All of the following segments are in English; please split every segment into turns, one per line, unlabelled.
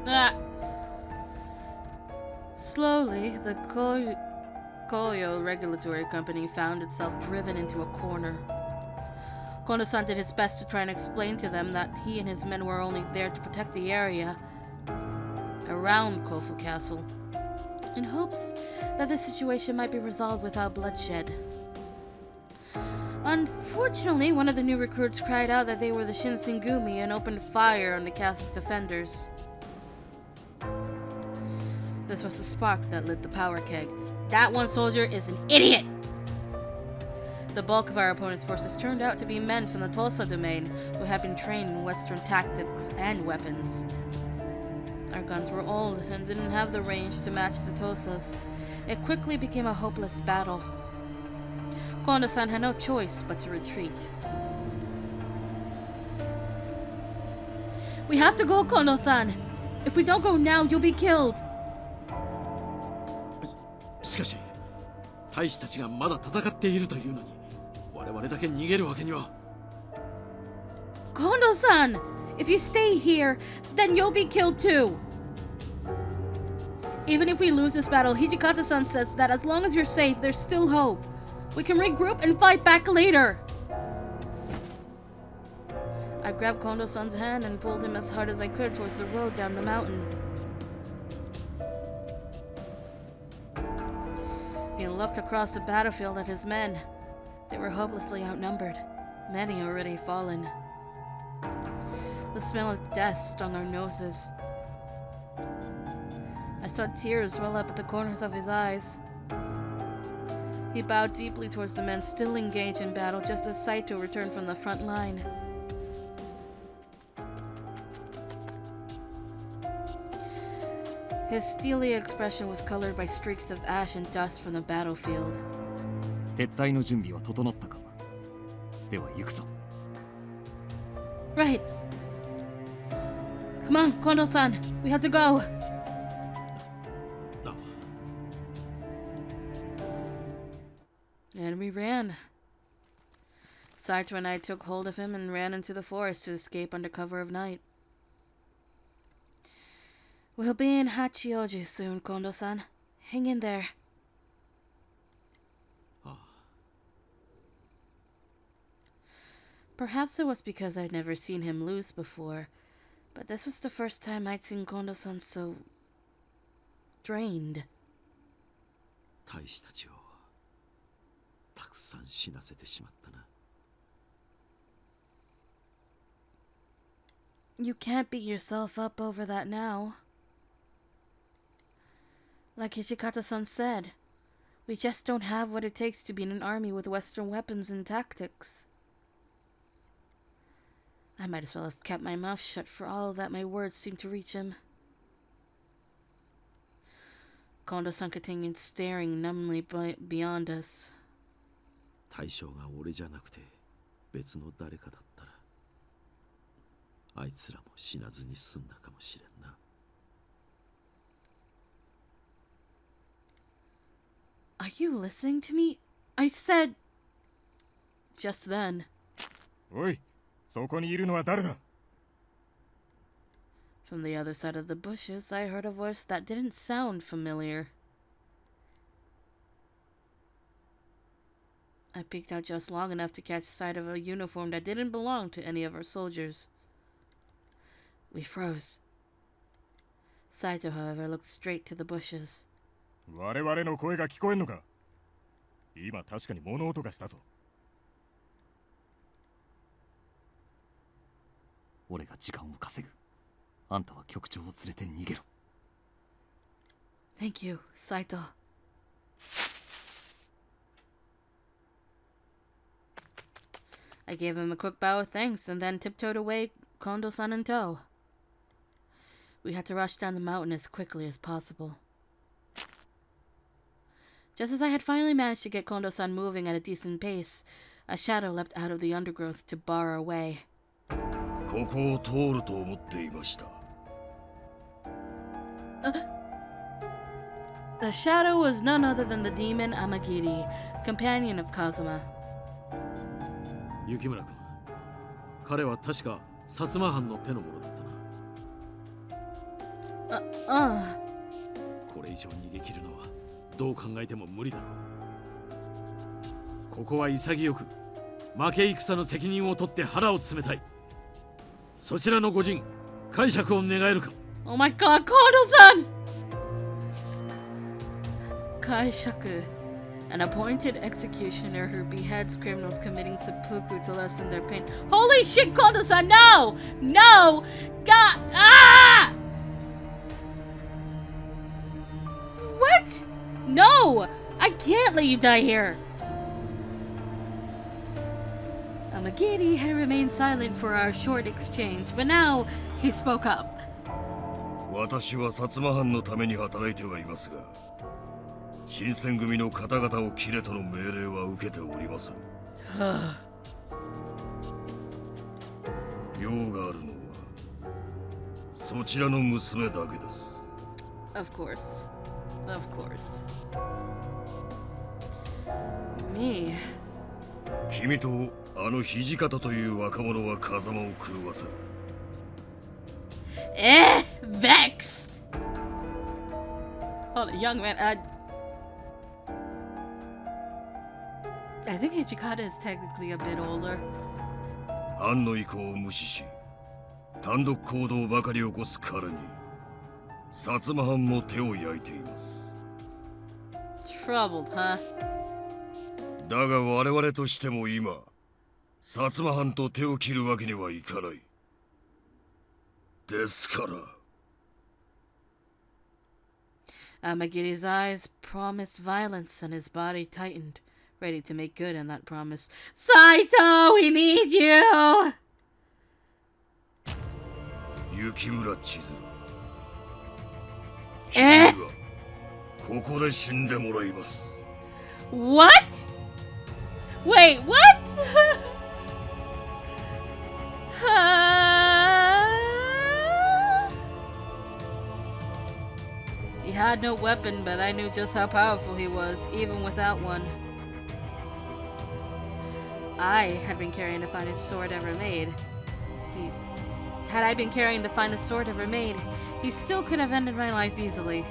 Ah. Slowly, the Koyo regulatory company found itself driven into a corner. Kondo-san did his best to try and explain to them that he and his men were only there to protect the area around Kofu Castle, in hopes that the situation might be resolved without bloodshed. Unfortunately, one of the new recruits cried out that they were the Shinsengumi and opened fire on the castle's defenders. This was the spark that lit the power keg. That one soldier is an idiot! The bulk of our opponent's forces turned out to be men from the Tosa domain who had been trained in Western tactics and weapons. Our guns were old and didn't have the range to match the Tosas. It quickly became a hopeless battle. Kondo-san had no choice but to retreat. We have to go, Kondo-san! If we don't go now, you'll be killed!
しかし、大使たちがまだ戦っているというのに、我々だけ逃げるわけには。
Kondo-san! If you stay here, then you'll be killed too! Even if we lose this battle, Hijikata-san says that as long as you're safe, there's still hope. We can regroup and fight back later! I grabbed Kondo-san's hand and pulled him as hard as I could towards the road down the mountain. He looked across the battlefield at his men. They were hopelessly outnumbered, many already fallen. The smell of death stung our noses. I saw tears well up at the corners of his eyes. He bowed deeply towards the men still engaged in battle just as Saito returned from the front line. His steely expression was colored by streaks of ash and dust from the battlefield.
撤退の準備は整ったか。では行くぞ。
Right. Come on, Kondo-san. We have to go. And we ran. Saito and I took hold of him and ran into the forest to escape under cover of night. We'll be in Hachioji soon, Kondo-san. Hang in there. Perhaps it was because I'd never seen him lose before, but this was the first time I'd seen Kondo-san so drained.
大使たちをたくさん死なせてしまったな。
You can't beat yourself up over that now. Like Hijikata-san said, we just don't have what it takes to be in an army with Western weapons and tactics. I might as well have kept my mouth shut for all that my words seemed to reach him. Kondo-san continued staring numbly beyond us.
対象が俺じゃなくて別の誰かだったら、あいつらも死なずに済んだかもしれんな。
Are you listening to me? I said... Just then.
おい、そこにいるのは誰だ?
From the other side of the bushes, I heard a voice that didn't sound familiar. I peeked out just long enough to catch sight of a uniform that didn't belong to any of our soldiers. We froze. Saito, however, looked straight to the bushes.
我々の声が聞こえんのか? 今確かに物音がしたぞ。俺が時間を稼ぐ。あんたは局長を連れて逃げろ。
Thank you, Saito. I gave him a quick bow of thanks and then tiptoed away, Kondo-san in tow. We had to rush down the mountain as quickly as possible. Just as I had finally managed to get Kondo-san moving at a decent pace, a shadow leapt out of the undergrowth to bar our way.
ここを通ると思っていました。
The shadow was none other than the demon Amagiri, companion of Kazuma.
雪村君、彼は確か薩摩藩の手の者だったな。これ以上逃げ切るのはどう考えても無理だろう。ここは潔く負け戦の責任を取って腹を詰めたい。そちらの御仁、解釈を願えるか。
Oh my god, Kondo-san! Kaishaku, an appointed executioner who beheads criminals committing seppuku to lessen their pain. Holy shit, Kondo-san, no! No! God! Ah! What? No! I can't let you die here! Amagiri had remained silent for our short exchange, but now he spoke up.
私は薩摩藩のために働いてはいますが、新選組の方々を切れとの命令は受けておりません。用があるのはそちらの娘だけです。
Of course. Of course. Me.
君とあの土方という若者は風間を狂わせる。
Vexed! Hold on, young man, I think Hijikata is technically a bit older.
藩の意向を無視し、単独行動ばかり起こす彼に、薩摩藩も手を焼いています。
Troubled, huh?
だが我々としても今、薩摩藩と手を切るわけにはいかない。ですから。
Amagiri's eyes promised violence and his body tightened, ready to make good on that promise. Saito, we need you!
雪村千鶴。君はここで死んでもらいます。
What? Wait, what? He had no weapon, but I knew just how powerful he was, even without one. I had been carrying the finest sword ever made. Had I been carrying the finest sword ever made, he still could have ended my life easily.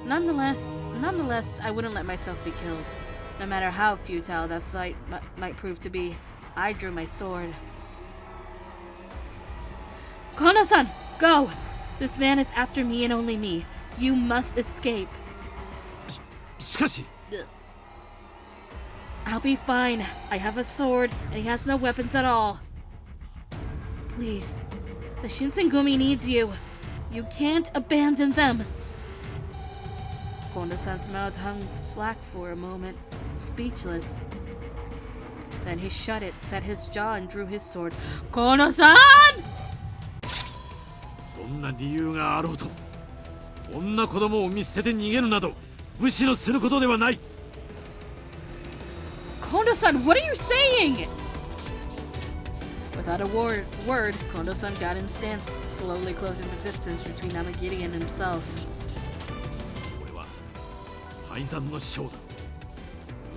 Nonetheless, I wouldn't let myself be killed. No matter how futile that fight might prove to be, I drew my sword. Kono-san, go! This man is after me and only me. You must escape.
しかし
I'll be fine. I have a sword, and he has no weapons at all. Please, the Shinsengumi needs you. You can't abandon them. Kondo-san's mouth hung slack for a moment, speechless. Then he shut it, set his jaw, and drew his sword. Kono-san!
どんな理由があろうと女子供を見捨てて逃げるなど武士のすることではない。
Kondo-san, what are you saying? Without a word, Kondo-san got in stance, slowly closing the distance between Amagiri and himself.
俺は敗残の将だ。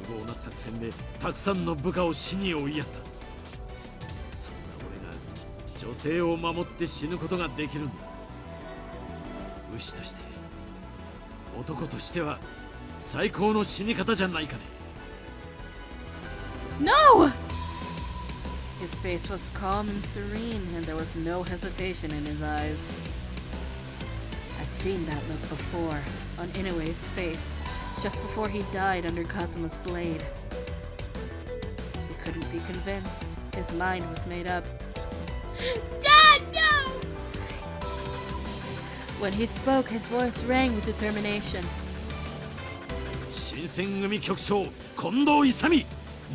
無謀な作戦でたくさんの部下を死に追いやった。そんな俺が女性を守って死ぬことができるんだ。武士として男としては最高の死に方じゃないかね。
No! His face was calm and serene, and there was no hesitation in his eyes. I'd seen that look before, on Inoue's face, just before he died under Kazuma's blade. He couldn't be convinced. His mind was made up. Dad, no! When he spoke, his voice rang with determination.
新選組局長近藤勇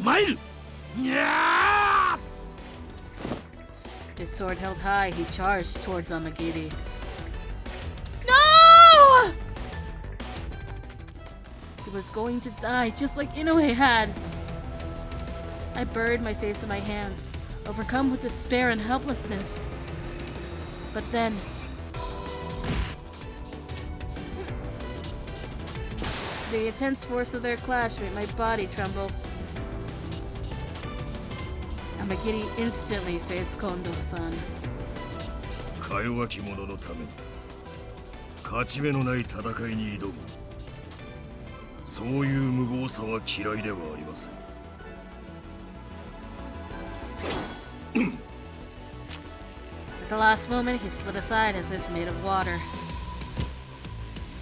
参る。にゃー
His sword held high, he charged towards Amagiri. No! He was going to die, just like Inoue had. I buried my face in my hands, overcome with despair and helplessness. But then... the intense force of their clash made my body tremble. Amagiri instantly faced Kondo-san.
か弱き者のために勝ち目のない戦いに挑む。そういう無謀さは嫌いではありません。
At the last moment, he slid aside as if made of water.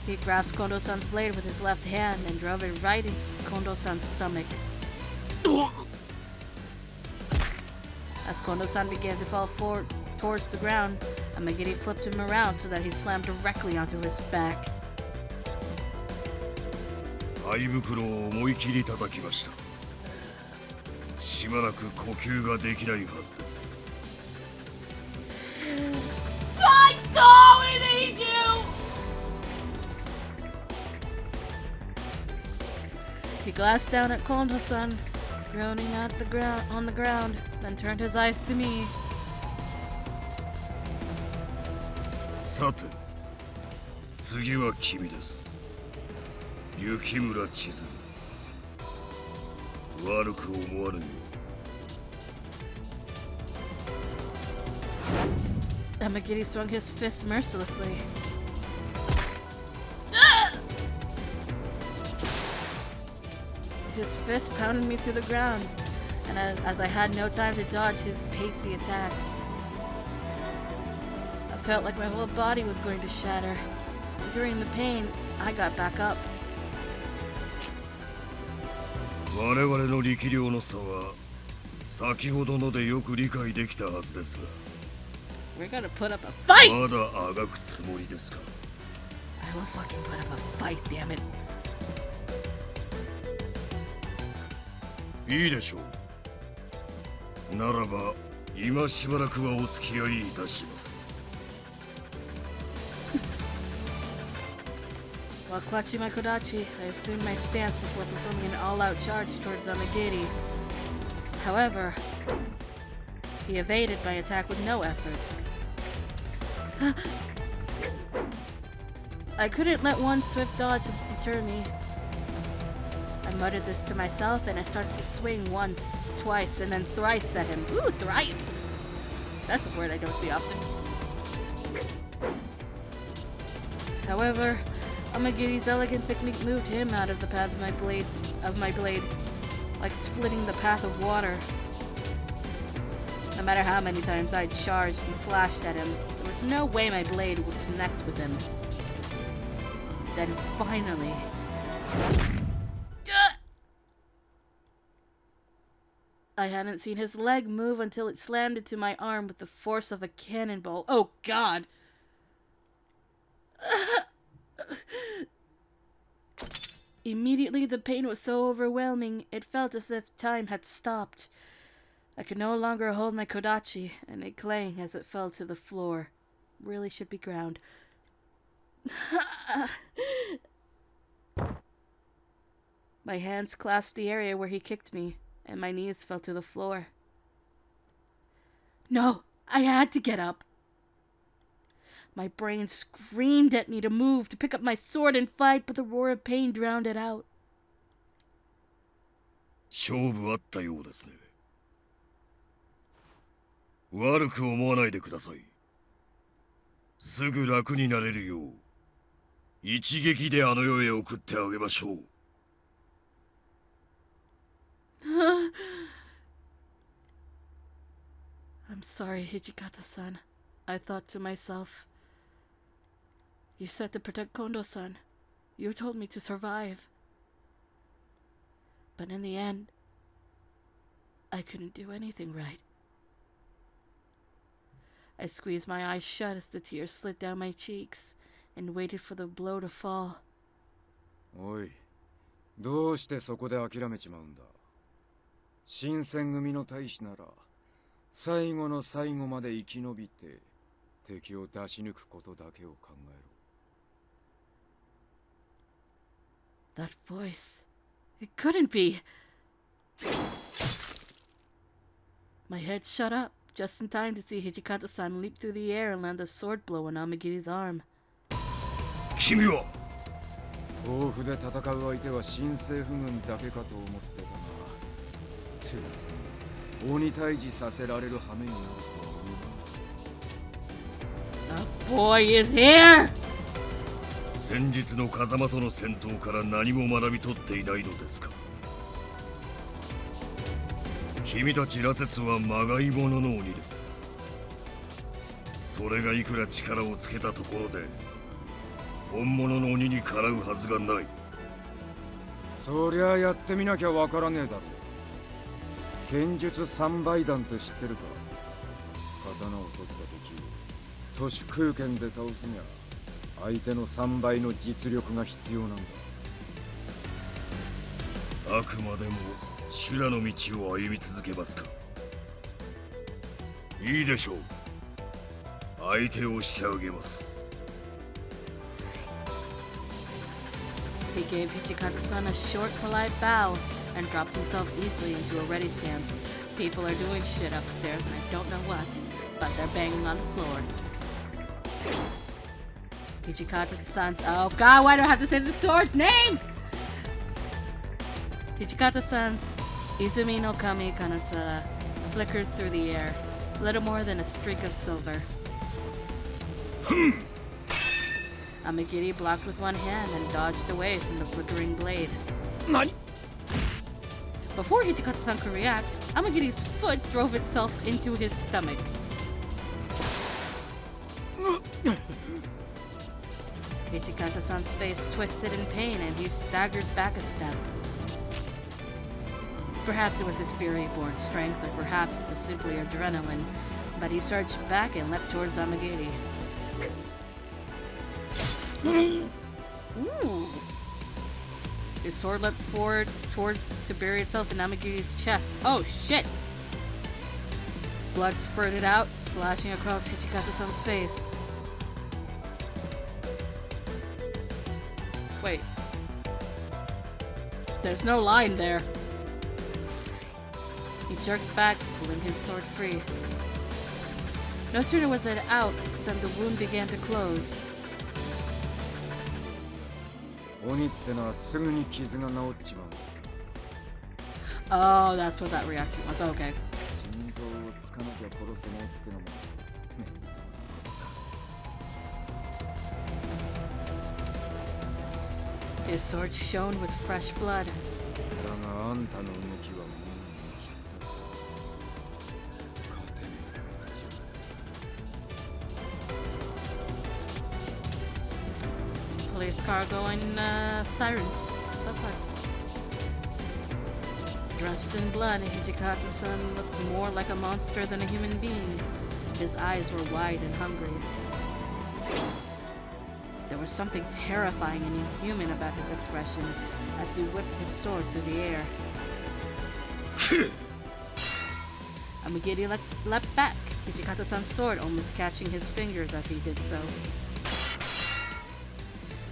He grasped Kondo-san's blade with his left hand and drove it right into Kondo-san's stomach. As Kondo-san began to fall forward towards the ground, Amagiri flipped him around so that he slammed directly onto his back.
肺袋を思い切り叩きました。しばらく呼吸ができないはずです。
He glanced down at Kondo-san, groaning on the ground, then turned his eyes to me.
さて、次は君です。雪村千鶴。悪く思わぬよ。
Amagiri swung his fist mercilessly. His fist pounded me to the ground, and as I had no time to dodge his pacey attacks, I felt like my whole body was going to shatter. During the pain, I got back up.
我々の力量の差は先ほどのでよく理解できたはずですが。
We're gonna put up a fight!
まだあがくつもりですか？
I will fucking put up a fight, damn it.
いいでしょう。ならば今しばらくはお付き合いいたします。
While clutching my kodachi, I assumed my stance before performing an all-out charge towards Amagiri. However, he evaded my attack with no effort. I couldn't let one swift dodge deter me. I muttered this to myself and I started to swing once, twice, and then thrice at him. Ooh, thrice! That's a word I don't see often. However, Amagiri's elegant technique moved him out of the path of my blade, like splitting the path of water. No matter how many times I charged and slashed at him, there was no way my blade would connect with him. Then finally... I hadn't seen his leg move until it slammed into my arm with the force of a cannonball. Oh God! Immediately, the pain was so overwhelming, it felt as if time had stopped. I could no longer hold my kodachi, and it clanged as it fell to the floor. Really should be ground. My hands clasped the area where he kicked me, and my knees fell to the floor. No, I had to get up. My brain screamed at me to move, to pick up my sword and fight, but the roar of pain drowned it out.
勝負あったようですね。悪く思わないでください。すぐ楽になれるよう、一撃であの世へ送ってあげましょう。
I'm sorry, Hijikata-san. I thought to myself. You said to protect Kondo-san. You told me to survive. But in the end, I couldn't do anything right. I squeezed my eyes shut as the tears slid down my cheeks and waited for the blow to fall.
おい、どうしてそこで諦めちまうんだ。新選組の大使なら最後の最後まで生き延びて敵を出し抜くことだけを考えろ。
That voice. It couldn't be. My head shut up just in time to see Hijikata-san leap through the air and land a sword blow on Amagiri's arm.
君は
甲府で戦う相手は新政府軍だけかと思ってたが、ついに鬼退治させられる羽目になるとは思
boy is here!
先日の風間との戦闘から何も学び取っていないのですか。君たち羅刹はまがいものの鬼です。それがいくら力をつけたところで本物の鬼にかなうはずがない。
そりゃやってみなきゃわからねえだろ。剣術三倍弾って知ってるか。刀を取った時都市空間で倒すにゃ相手の3倍の実力が必要なんだ。
あくまでも修羅の道を歩み続けますか。いいでしょう。相手をしてあげます。
He gave Hijikata-san a short, polite bow and dropped himself easily into a ready stance. People are doing shit upstairs and I don't know what, but they're banging on the floor. Hijikata-san's... Oh god, why do I have to say the sword's name? Hijikata-san's Izumi no Kami Kanasa flickered through the air, little more than a streak of silver. Amagiri blocked with one hand and dodged away from the flickering blade. Before Hijikata-san could react, Amagiri's foot drove itself into his stomach. Hijikata-san's face twisted in pain and he staggered back a step. Perhaps it was his fury-born strength, or perhaps it was simply adrenaline, but he surged back and leapt towards Amagiri. Ooh. His sword leapt forward to bury itself in Amagiri's chest. Oh shit! Blood spurted out, splashing across Hijikata-san's face. Wait. There's no line there. He jerked back, pulling his sword free. No sooner was it out than the wound began to close.
鬼ってのはすぐに傷が治っちまう。
Oh, that's what that reaction was. Okay.
心臓をつかなきゃ殺せねえってのも。
His sword shone with fresh blood.
だがあんたの動きはもう勝てねえ。
Police car going sirens. Drenched in blood, Hijikata-san looked more like a monster than a human being. His eyes were wide and hungry. There was something terrifying and inhuman about his expression as he whipped his sword through the air. Amagiri leapt back, Hijikata-san's sword almost catching his fingers as he did so.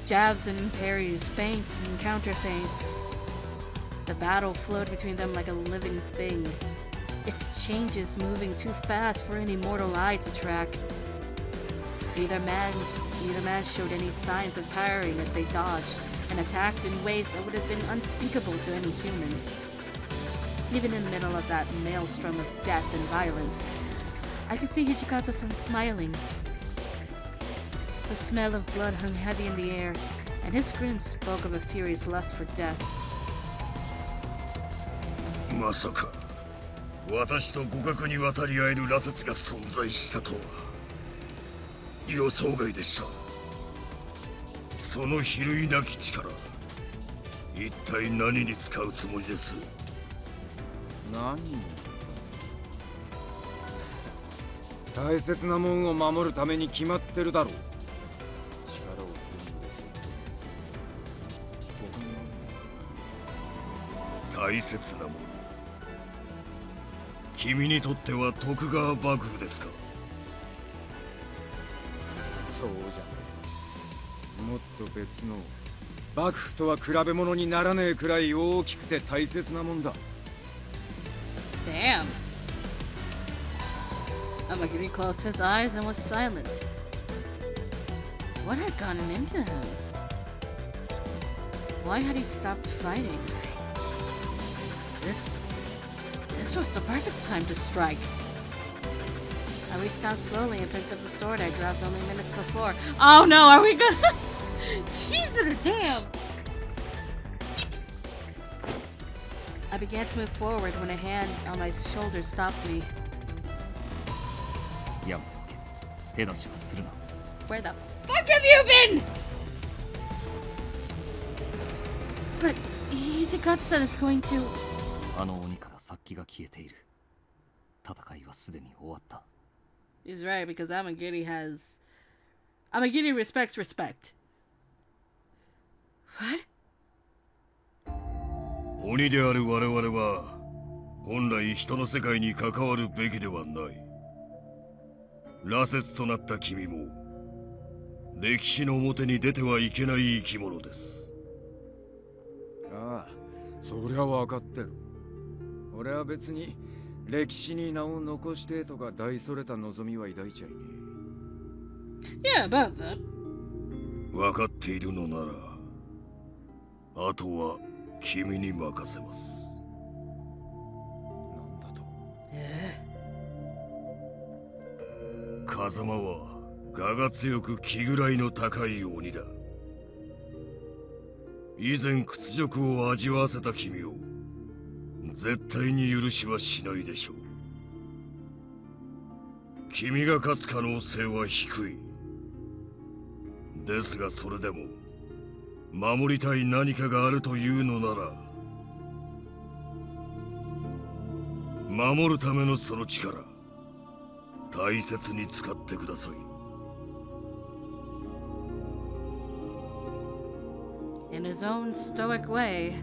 Jabs and parries, feints and counter-feints. The battle flowed between them like a living thing, its changes moving too fast for any mortal eye to track. Neither man showed any signs of tiring as they dodged and attacked in ways that would have been unthinkable to any human. Even in the middle of that maelstrom of death and violence, I could see Hijikata-san smiling. The smell of blood hung heavy in the air, and his grin spoke of a fury's lust for death.
まさか私と互角に渡り合える羅刹が存在したとは予想外でした。その比類なき力、一体何に使うつもりです？
何？大切なもんを守るために決まってるだろう。力を手に入れて
大切なもの。君にとっては徳川幕府ですか？
そうじゃねえ。もっと別の幕府とは比べ物にならねえくらい大きくて大切なもんだ。
Damn. Amagiri closed his eyes and was silent. What had gotten into him? Why had he stopped fighting? This was the perfect time to strike. I reached down slowly and picked up the sword I dropped only minutes before. Oh no, are we gonna... Jesus, damn! I began to move forward when a hand on my shoulder stopped me.
やめておけ。手出しはするな。
Where the fuck have you been? But Hijikata-san is going to...
あの鬼から殺気が消えている。戦いはすでに終わった。
He's right, because Amagiri has... Amagiri respects respect. What?
鬼である我々は本来人の世界に関わるべきではない。羅刹となった君も歴史の表に出てはいけない生き物です。
ああ、そりゃ分かってる。俺は別に歴史に名を残してとか大それた望みは抱いちゃいねえ。
Yeah, about that.
分かっているのならあとは君に任せます。
なんだと。
風間は我が強く気ぐらいの高い鬼だ。以前屈辱を味わわせた君を絶対に許しはしないでしょう。君が勝つ可能性は低い。ですがそれでも守りたい何かがあるというのなら守るためのその力大切に使ってください。
In his own stoic way,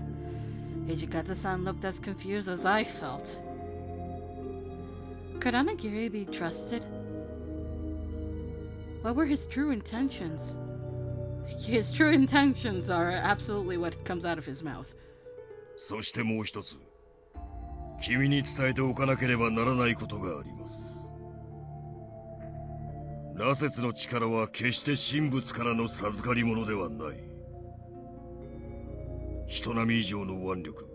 Hijikata-san looked as confused as I felt. Could Amagiri be trusted? What were his true intentions? His true intentions are absolutely what comes out of his mouth.
そしてもう一つ君に伝えておかなければならないことがあります。羅刹の力は決して神仏からの授かり物ではない。人並み以上の腕力、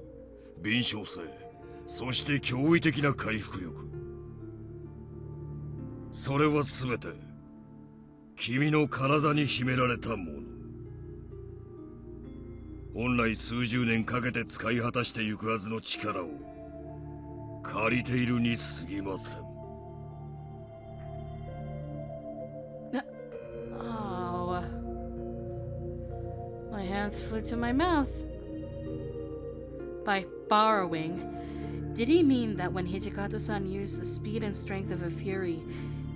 敏捷性、そして驚異的な回復力。それは全て君の体に秘められたもの。本来数十年かけて使い果たしてゆくはずの力を借りているに過ぎません。
Oh. My hands flew to my mouth. By borrowing, did he mean that when Hijikata-san used the speed and strength of a fury,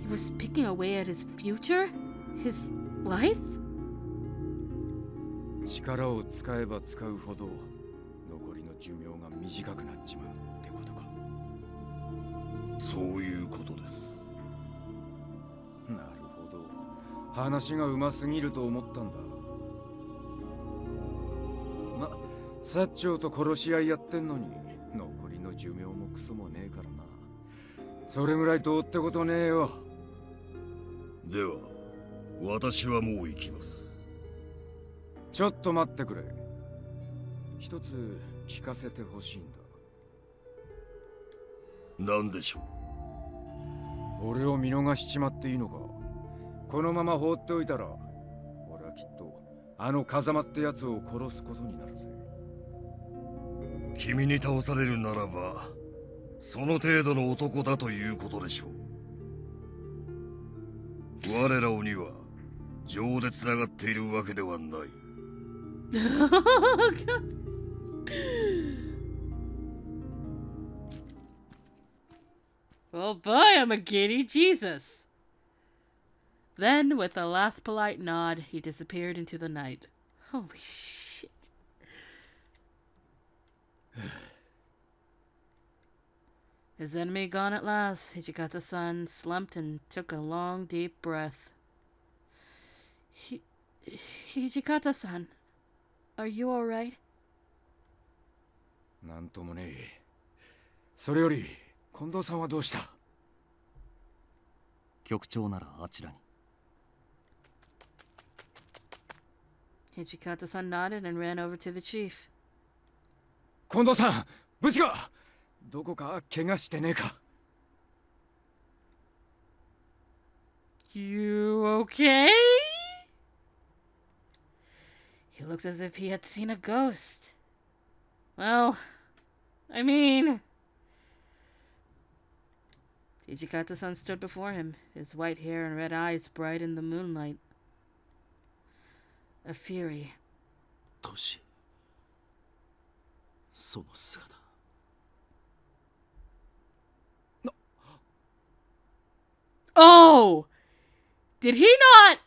he was picking away at his future? His life?
力を使えば使うほど残りの寿命が短くなっちまうってことか。
そういうことです。
なるほど。話がうますぎると思ったんだ。ま、薩長と殺し合いやってんのに残りの寿命もクソもねえからな。それぐらいどうってことねえよ。
では私はもう行きます。
ちょっと待ってくれ。一つ聞かせてほしいんだ。
何でしょ
う。俺を見逃しちまっていいのか。このまま放っておいたら俺はきっとあの風間ってやつを殺すことになるぜ。
君に倒されるならばその程度の男だということでしょう。我ら鬼は情でつながっているわけではない。
Well, boy, I'm a giddy Jesus. Then, with a last polite nod, he disappeared into the night. Holy shit. His enemy gone at last, Hijikata-san slumped and took a long, deep breath. Hijikata-san, are you alright?
なんともねえ。それより近藤さんはどうした？
局長ならあちらに。
Hijikata-san nodded and ran over to the chief.
近藤さん、無事か？どこか怪我してねえか？
You okay? He looked as if he had seen a ghost. Well, I mean... Hijikata-san stood before him, his white hair and red eyes bright in the moonlight. A fury.
トシ、その姿。
Oh! Did he not?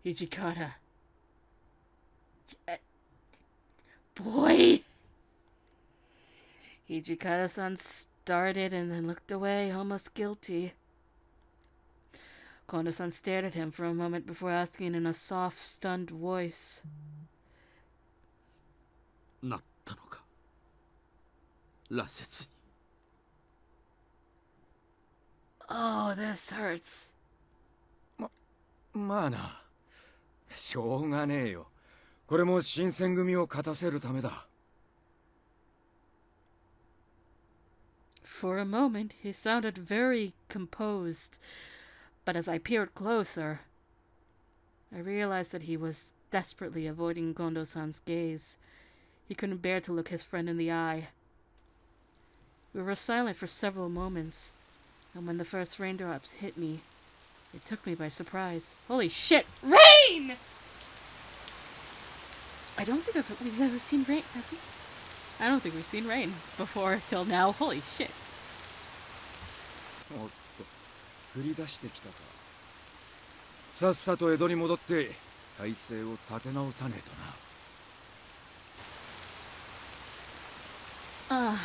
Hijikata. Boy! Hijikata-san started and then looked away, almost guilty. Kondo-san stared at him for a moment before asking in a soft, stunned voice.
なったのか。羅刹に。
Oh, this hurts.
まあな。しょうがねえよ。これも新選組を勝たせるためだ。
For a moment, he sounded very composed, but as I peered closer, I realized that he was desperately avoiding Kondo-san's gaze. He couldn't bear to look his friend in the eye. We were silent for several moments, and when the first raindrops hit me, it took me by surprise. Holy shit! Rain! I don't think we've ever seen rain, have we? I don't think we've seen rain before till now. Holy shit.
おっと、降り出してきたか。さっさと江戸に戻って体勢を立て直さねえとな。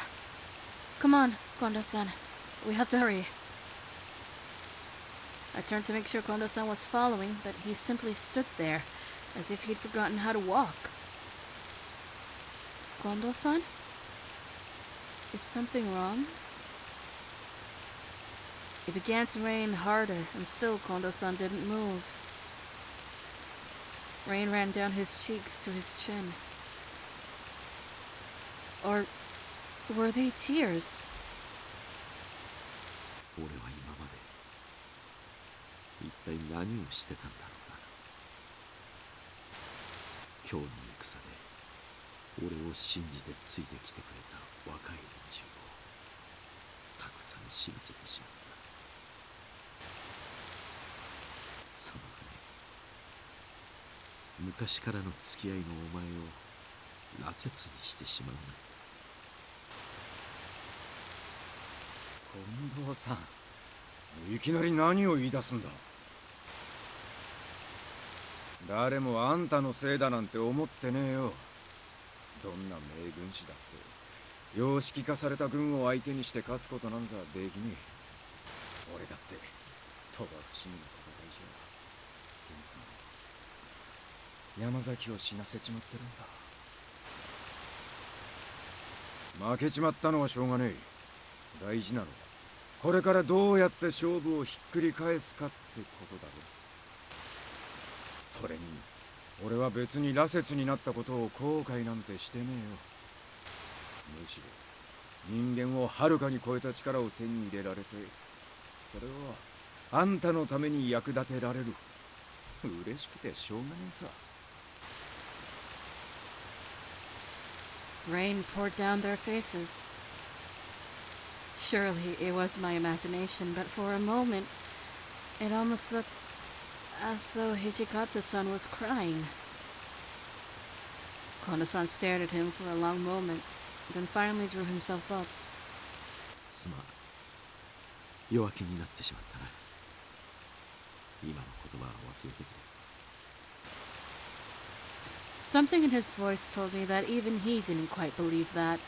Come on, Kondo-san. We have to hurry. I turned to make sure Kondo-san was following, but he simply stood there, as if he'd forgotten how to walk. Kondo-san? Is something wrong? It began to rain harder, and still Kondo-san didn't move. Rain ran down his cheeks to his chin. Or were they tears?
俺は今まで一体何をしてたんだろうな。今日の戦で俺を信じてついてきてくれた若い連中をたくさん死なせてしまった。その上昔からの付き合いのお前を羅刹にしてしまうなんて。
近藤さん、いきなり何を言い出すんだ。誰もあんたのせいだなんて思ってねえよ。どんな名軍師だって様式化された軍を相手にして勝つことなんざできねえ。俺だって鳥羽伏見の戦いじゃ天山崎を死なせちまってるんだ。負けちまったのはしょうがねえ。大事なのはこれからどうやって勝負をひっくり返すかってことだろ。それに俺は別に羅刹になったことを後悔なんてしてねえよ。むしろ人間をはるかに超えた力を手に入れられて、それはあんたのために役立てられる。嬉しくてしょうがねえさ。
Rain poured down their faces. Surely it was my imagination, but for a moment, it almost looked as though Hijikata-san was crying. Kondo-san stared at him for a long moment, then finally drew himself up.
すまん。弱気になってしまったな。今の言葉は忘れてくれ。
Something in his voice told me that even he didn't quite believe that.